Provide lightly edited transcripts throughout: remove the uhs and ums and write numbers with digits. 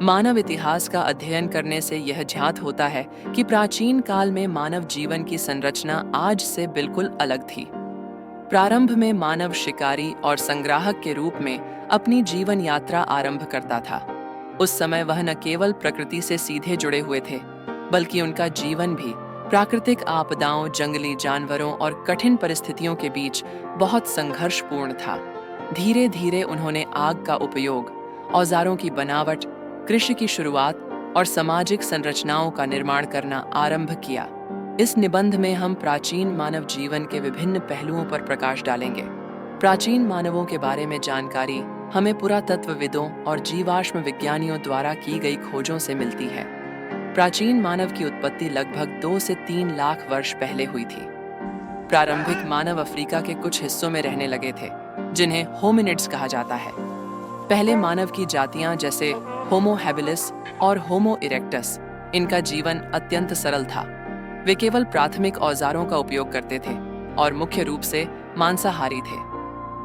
मानव इतिहास का अध्ययन करने से यह ज्ञात होता है कि प्राचीन काल में मानव जीवन की संरचना आज से बिल्कुल अलग थी। प्रारंभ में मानव शिकारी और संग्राहक के रूप में अपनी जीवन यात्रा आरंभ करता था। उस समय वह न केवल प्रकृति से सीधे जुड़े हुए थे, बल्कि उनका जीवन भी प्राकृतिक आपदाओं, जंगली जानवरों और कठिन परिस्थितियों के बीच बहुत संघर्षपूर्ण था। धीरे धीरे उन्होंने आग का उपयोग, औजारों की बनावट, कृषि की शुरुआत और सामाजिक संरचनाओं का निर्माण करना आरंभ किया। इस निबंध में हम प्राचीन मानव जीवन के विभिन्न पहलुओं पर प्रकाश डालेंगे। प्राचीन मानवों के बारे में जानकारी हमें पुरातत्वविदों और जीवाश्म विज्ञानियों द्वारा की गई खोजों से मिलती है। प्राचीन मानव की उत्पत्ति लगभग 2 से 3 लाख वर्ष पहले हुई थी। प्रारंभिक मानव अफ्रीका के कुछ हिस्सों में रहने लगे थे, जिन्हें होमिनिड्स कहा जाता है। पहले मानव की जातियां जैसे होमो हैबिलिस और होमो इरेक्टस, इनका जीवन अत्यंत सरल था। वे केवल प्राथमिक औजारों का उपयोग करते थे और मुख्य रूप से मांसाहारी थे।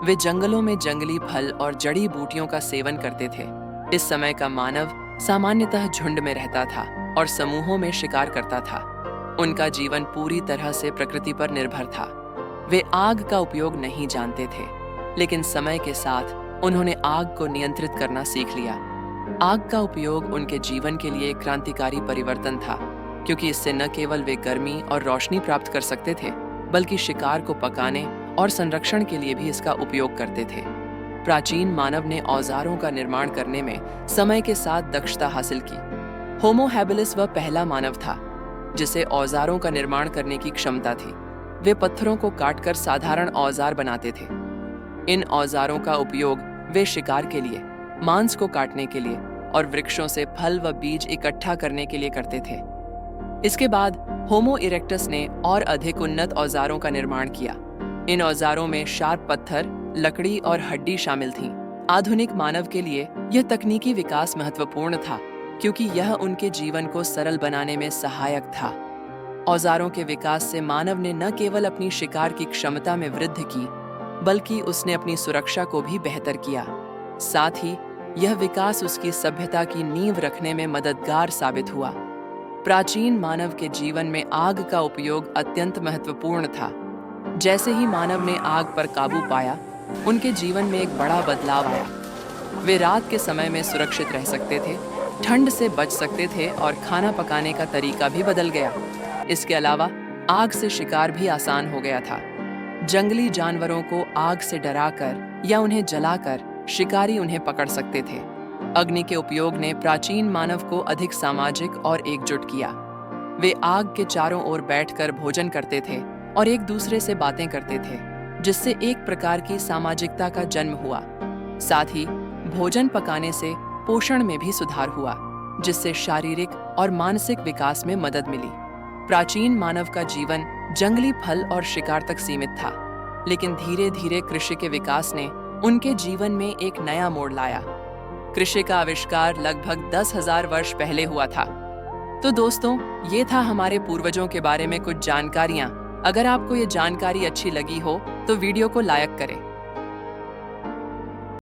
वे जंगलों में जंगली फल और जड़ी बूटियों का सेवन करते थे। इस समय का मानव सामान्यतः झुंड में रहता था और समूहों में शिकार करता था। उनका जीवन पूरी तरह से प्रकृति पर निर्भर था। वे आग का उपयोग नहीं जानते थे, लेकिन समय के साथ उन्होंने आग को नियंत्रित करना सीख लिया। आग का उपयोग उनके जीवन के लिए एक क्रांतिकारी परिवर्तन था, क्योंकि इससे न केवल वे गर्मी और रोशनी प्राप्त कर सकते थे, बल्कि शिकार को पकाने और संरक्षण के लिए भी इसका उपयोग करते थे। प्राचीन मानव ने औजारों का निर्माण करने में समय के साथ दक्षता हासिल की। होमो हैबिलिस वह पहला मानव था जिसे औजारों का निर्माण करने की क्षमता थी। वे पत्थरों को काटकर साधारण औजार बनाते थे। इन औजारों का उपयोग वे शिकार के लिए, मांस को काटने के लिए और वृक्षों से फल व बीज इकट्ठा करने के लिए करते थे। इसके बाद होमो इरेक्टस ने और अधिक उन्नत औजारों का निर्माण किया। इन औजारों में शार्प पत्थर, लकड़ी और हड्डी शामिल थीं। आधुनिक मानव के लिए यह तकनीकी विकास महत्वपूर्ण था, क्योंकि यह उनके जीवन को सरल बनाने में सहायक था। औजारों के विकास से मानव ने न केवल अपनी शिकार की क्षमता में वृद्धि की, बल्कि उसने अपनी सुरक्षा को भी बेहतर किया। साथ ही यह विकास उसकी सभ्यता की नींव रखने में मददगार साबित हुआ। प्राचीन मानव के जीवन में आग का उपयोग अत्यंत महत्वपूर्ण था। जैसे ही मानव ने आग पर काबू पाया, उनके जीवन में एक बड़ा बदलाव आया। वे रात के समय में सुरक्षित रह सकते थे, ठंड से बच सकते थे और खाना पकाने का तरीका भी बदल गया। इसके अलावा आग से शिकार भी आसान हो गया था। जंगली जानवरों को आग से डराकर या उन्हें जलाकर शिकारी उन्हें पकड़ सकते थे। अग्नि के उपयोग ने प्राचीन मानव को अधिक सामाजिक और एकजुट किया। वे आग के चारों ओर बैठकर भोजन करते थे और एक दूसरे से बातें करते थे, जिससे एक प्रकार की सामाजिकता का जन्म हुआ। साथ ही भोजन पकाने से पोषण में भी सुधार हुआ, जिससे शारीरिक और मानसिक विकास में मदद मिली। प्राचीन मानव का जीवन जंगली फल और शिकार तक सीमित था, लेकिन धीरे धीरे कृषि के विकास ने उनके जीवन में एक नया मोड़ लाया। कृषि का आविष्कार लगभग 10,000 वर्ष पहले हुआ था। तो दोस्तों, ये था हमारे पूर्वजों के बारे में कुछ जानकारियां। अगर आपको ये जानकारी अच्छी लगी हो तो वीडियो को लाइक करें